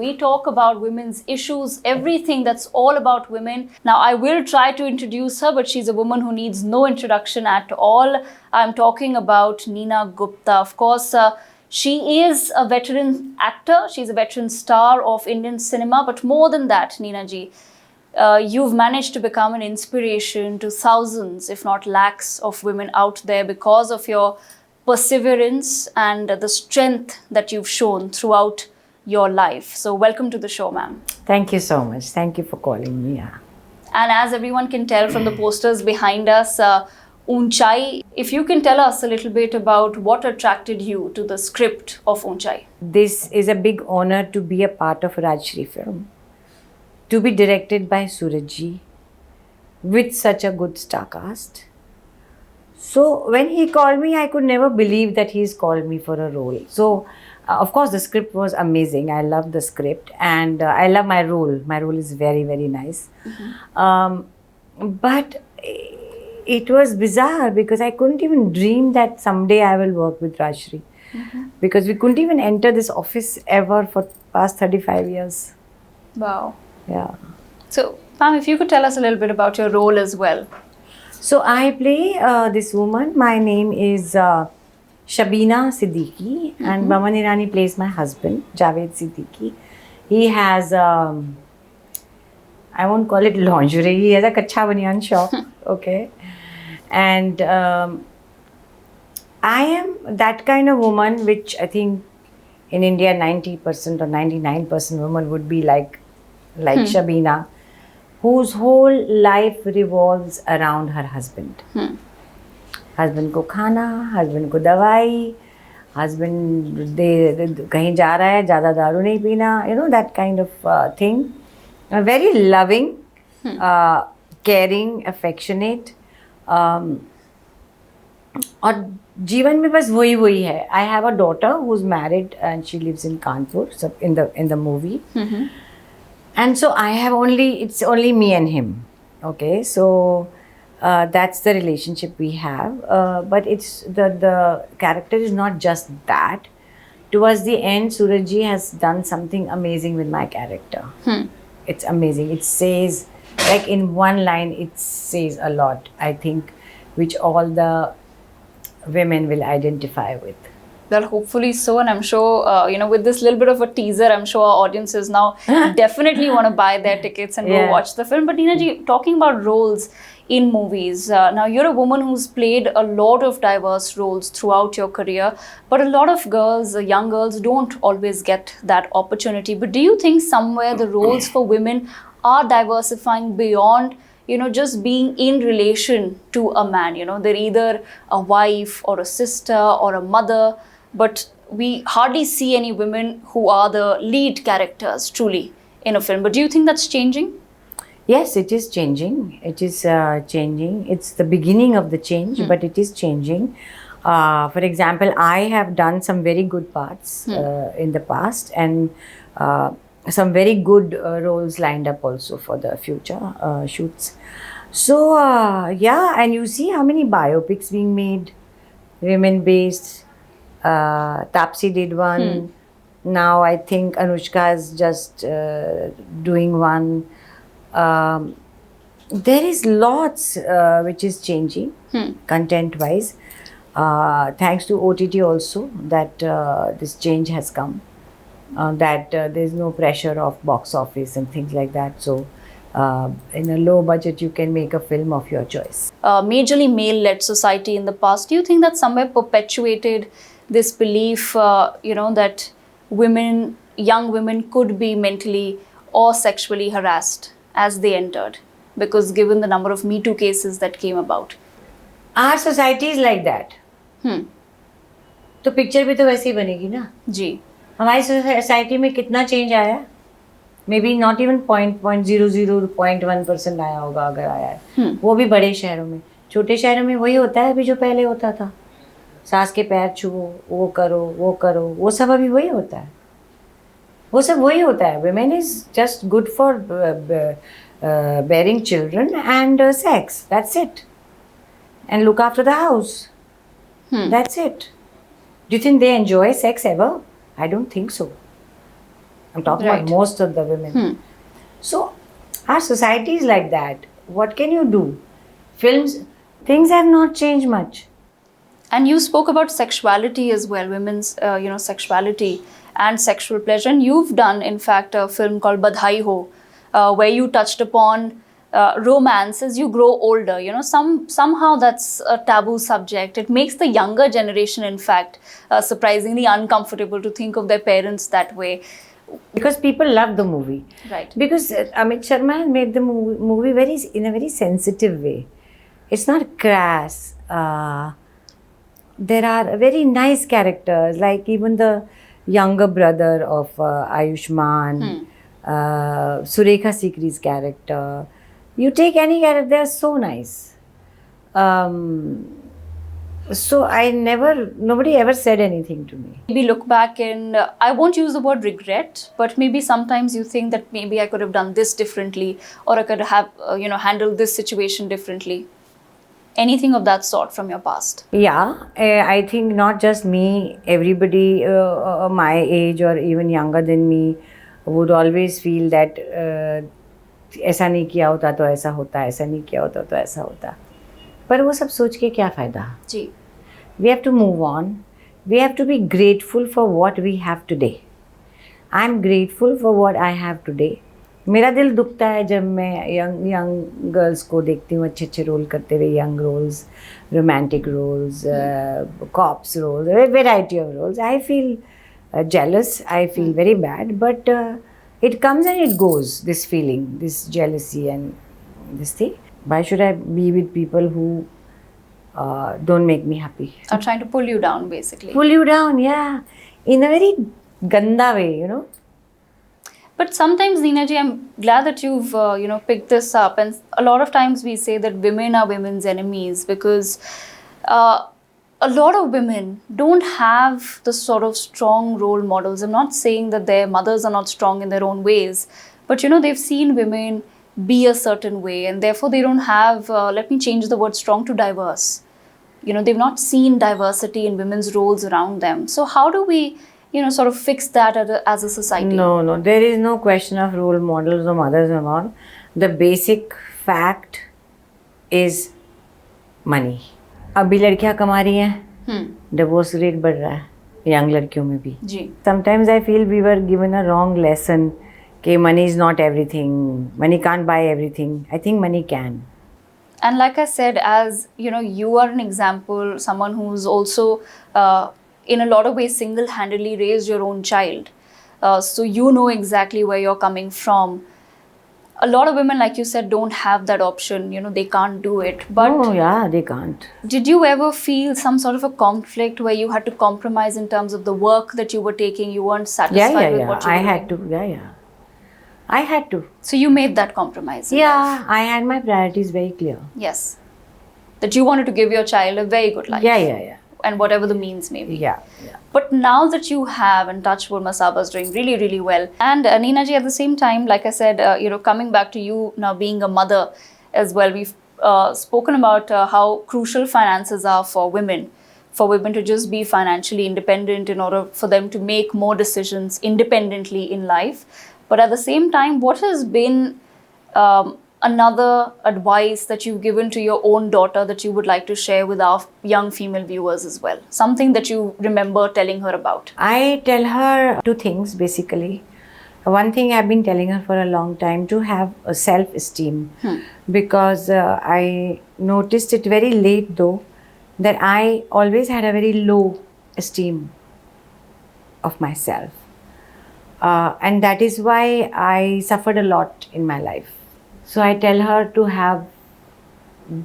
we talk about women's issues, everything that's all about women. Now, I will try to introduce her, but she's a woman who needs no introduction at all. I'm talking about Neena Gupta. Of course, she is a veteran actor. She's a veteran star of Indian cinema. But more than that, Neena ji, you've managed to become an inspiration to thousands, if not lakhs, of women out there because of your perseverance and the strength that you've shown throughout your life. So welcome to the show, ma'am. Thank you so much. Thank you for calling me. Yeah. And as everyone can tell from the posters behind us, Uunchai, if you can tell us a little bit about what attracted you to the script of Uunchai. This is a big honor to be a part of a Rajshri film, to be directed by Surajji with such a good star cast. So when he called me, I could never believe that he's called me for a role. So of course the script was amazing. I love the script and I love my role. My role is very, very nice. But it was bizarre because I couldn't even dream that someday I will work with Rajshri. Because we couldn't even enter this office ever for past 35 years. Wow. Yeah. So, ma'am, if you could tell us a little bit about your role as well. So I play this woman. My name is Shabina Siddiqui and Baman Irani plays my husband, Javed Siddiqui. He has, I won't call it lingerie, he has a kacha banyan shop, okay. And I am that kind of woman which I think in India 90% or 99% women would be like Shabina, whose whole life revolves around her husband. Husband को खाना, husband को दवाई, husband कहीं जा रहा है, ज़्यादा दारू नहीं पीना, you know, that kind of thing. Very loving, caring, affectionate. और जीवन में बस वही है. I have a daughter who's married and she lives in Kanpur, so in the movie. And so I have it's only me and him, okay, so that's the relationship we have, but it's the character is not just that. Towards the end, Surajji has done something amazing with my character. It's amazing. It says, like in one line, it says a lot, I think, which all the women will identify with. Well, hopefully so, and I'm sure, with this little bit of a teaser, I'm sure our audiences now definitely want to buy their tickets and go watch the film. But Neena ji, talking about roles in movies, now you're a woman who's played a lot of diverse roles throughout your career, but a lot of girls, young girls, don't always get that opportunity. But do you think somewhere the roles for women are diversifying beyond just being in relation to a man? They're either a wife or a sister or a mother, but we hardly see any women who are the lead characters truly in a film. But do you think that's changing? Yes, it is changing. It is changing. It's the beginning of the change, but it is changing. For example, I have done some very good parts in the past and some very good roles lined up also for the future shoots. So, yeah, and you see how many biopics being made, women-based. Tapsi did one. Now I think Anushka is just doing one. There is lots which is changing content-wise. Thanks to OTT also that this change has come. That there's no pressure of box office and things like that. So in a low budget, you can make a film of your choice. Majorly male-led society in the past, do you think that somewhere perpetuated this belief, that young women could be mentally or sexually harassed as they entered? Because given the number of Me Too cases that came about. Our society is like that. तो picture भी तो वैसे ही बनेगी ना जी. हमारी society में कितना change आया? Maybe not even 0.0001% आया होगा अगर आया है. वो भी बड़े शहरों में. छोटे शहरों में वही होता है अभी जो पहले होता था. सास के पैर छुओ, वो करो, वो सब अभी वही होता है. वो सब वही होता है. Women is just good for bearing children and sex. That's it. And look after the house. That's it. Do you think they enjoy sex ever? I don't think so. I'm talking Right. about most of the women. So our society is like that. What can you do? Films, things have not changed much. And you spoke about sexuality as well, women's, sexuality and sexual pleasure. And you've done, in fact, a film called Badhai Ho, where you touched upon romance as you grow older. Somehow that's a taboo subject. It makes the younger generation, in fact, surprisingly uncomfortable to think of their parents that way. Because people love the movie. Right. Because Amit Sharma has made the movie in a very sensitive way. It's not crass. There are very nice characters, like even the younger brother of Ayushman, Surekha Sikri's character. You take any character, they are so nice. So nobody ever said anything to me. Maybe look back and I won't use the word regret, but maybe sometimes you think that maybe I could have done this differently, or I could have, handled this situation differently. Anything of that sort from your past? Yeah, I think not just me, everybody my age or even younger than me would always feel that ऐसा नहीं किया होता तो ऐसा होता, ऐसा नहीं किया होता तो ऐसा होता. पर वो सब सोच के क्या फ़ायदा? जी. We have to move on. We have to be grateful for what we have today. I'm grateful for what I have today. मेरा दिल दुखता है जब मैं यंग गर्ल्स को देखती हूँ अच्छे रोल करते हुए, young roles, romantic roles, cops roles, variety of roles. I feel jealous, I feel very bad, but it comes and it goes, this feeling, this jealousy and this thing. Why should I be with people who don't make me happy? Are trying to pull you down, basically. Pull you down, yeah, in a very ganda way, But sometimes, Neena ji, I'm glad that you've picked this up. And a lot of times we say that women are women's enemies because a lot of women don't have the sort of strong role models. I'm not saying that their mothers are not strong in their own ways, but they've seen women be a certain way, and therefore they don't have, let me change the word strong to diverse. They've not seen diversity in women's roles around them. So how do we sort of fix that as a society? No, there is no question of role models or mothers and all. The basic fact is money. अभी लड़कियां कमा रही हैं, divorce rate बढ़ रहा है young लड़कियों में भी. जी. Sometimes I feel we were given a wrong lesson कि money is not everything, money can't buy everything. I think money can. And like I said, as you are an example, someone who's also in a lot of ways single-handedly raised your own child. So you know exactly where you're coming from. A lot of women, like you said, don't have that option. They can't do it. But oh yeah, they can't. Did you ever feel some sort of a conflict where you had to compromise in terms of the work that you were taking? You weren't satisfied with what you were doing? I had to. I had to. So you made that compromise? Yeah, I had my priorities very clear. Yes. That you wanted to give your child a very good life. Yeah. And whatever the means may be. Yeah. But now that you have, and Touchwood Masaba's doing really, really well. And Neena ji, at the same time, like I said, coming back to you now being a mother as well, we've spoken about how crucial finances are for women to just be financially independent in order for them to make more decisions independently in life. But at the same time, what has been another advice that you've given to your own daughter that you would like to share with our young female viewers as well? Something that you remember telling her about? I tell her two things basically. One thing I've been telling her for a long time, to have a self-esteem. Because I noticed it very late though, that I always had a very low esteem of myself. And that is why I suffered a lot in my life. So I tell her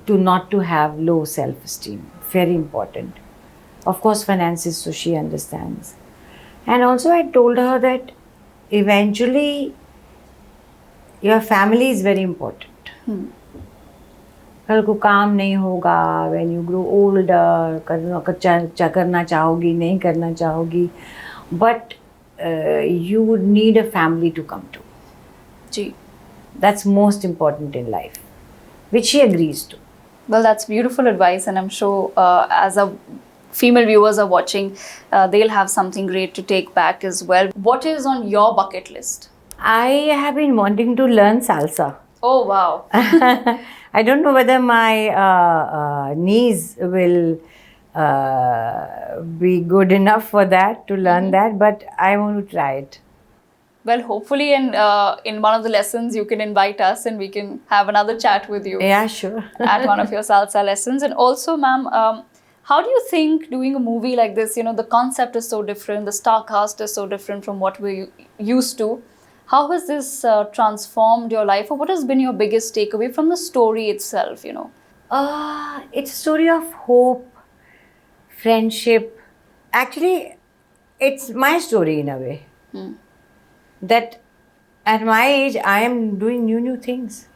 not to have low self-esteem. Very important. Of course, finances, so she understands. And also I told her that eventually your family is very important. कल को काम नहीं होगा, when you grow older, करना चाहोगी, नहीं करना चाहोगी, but you would need a family to come to. Ji. That's most important in life, which she agrees to. Well, that's beautiful advice, and I'm sure as a female viewers are watching, they'll have something great to take back as well. What is on your bucket list? I have been wanting to learn salsa. Oh, wow. I don't know whether my knees will be good enough for that, to learn that, but I want to try it. Well, hopefully in one of the lessons you can invite us and we can have another chat with you. Yeah, sure. At one of your salsa lessons. And also, ma'am, how do you think doing a movie like this, the concept is so different, the star cast is so different from what we're used to. How has this transformed your life, or what has been your biggest takeaway from the story itself, It's a story of hope, friendship. Actually, it's my story in a way. That at my age, I am doing new things.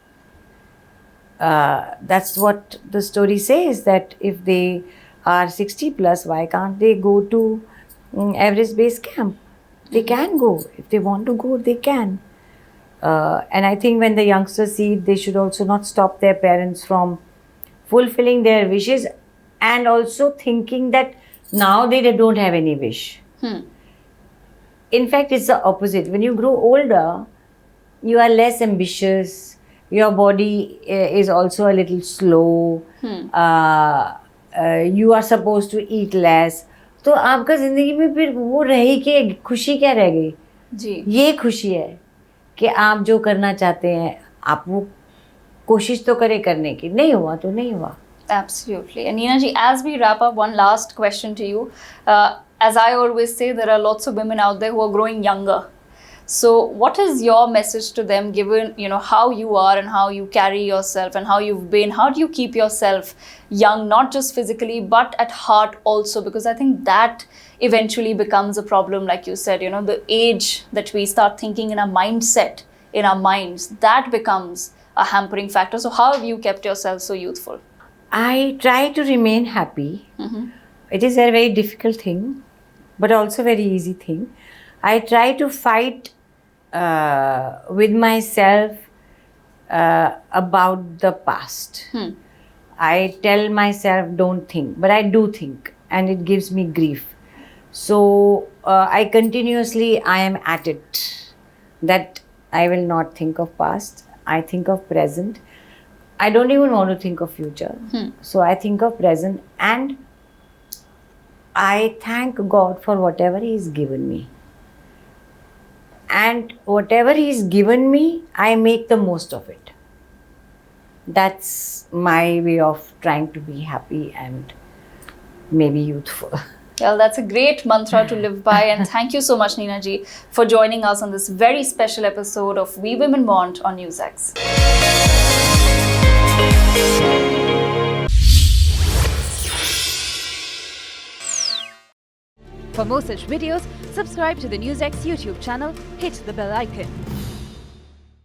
That's what the story says, that if they are 60 plus, why can't they go to Everest Base Camp? They can go. If they want to go, they can. And I think when the youngsters see it, they should also not stop their parents from fulfilling their wishes, and also thinking that now they don't have any wish. In fact, it's the opposite. When you grow older, you are less ambitious. Your body is also a little slow. You are supposed to eat less. तो आपका जिंदगी में फिर वो रही कि खुशी क्या रह गई? जी, ये खुशी है कि आप जो करना चाहते हैं आप वो कोशिश तो करें करने की, नहीं हुआ तो नहीं हुआ. Absolutely. And Neena ji, as we wrap up, one last question to you. As I always say, there are lots of women out there who are growing younger. So what is your message to them, given how you are and how you carry yourself and how you've been? How do you keep yourself young, not just physically but at heart also? Because I think that eventually becomes a problem, like you said, the age that we start thinking in our mindset, in our minds, that becomes a hampering factor. So how have you kept yourself so youthful? I try to remain happy. It is a very difficult thing, but also very easy thing. I try to fight with myself about the past. I tell myself don't think, but I do think, and it gives me grief. So I am at it, that I will not think of past. I think of present. I don't even want to think of future. So I think of present, and I thank God for whatever He's given me. And whatever He's given me, I make the most of it. That's my way of trying to be happy and maybe youthful. Well, that's a great mantra to live by. And thank you so much, Neena ji, for joining us on this very special episode of We Women Want on NewsX. For more such videos, subscribe to the NewsX YouTube channel, hit the bell icon.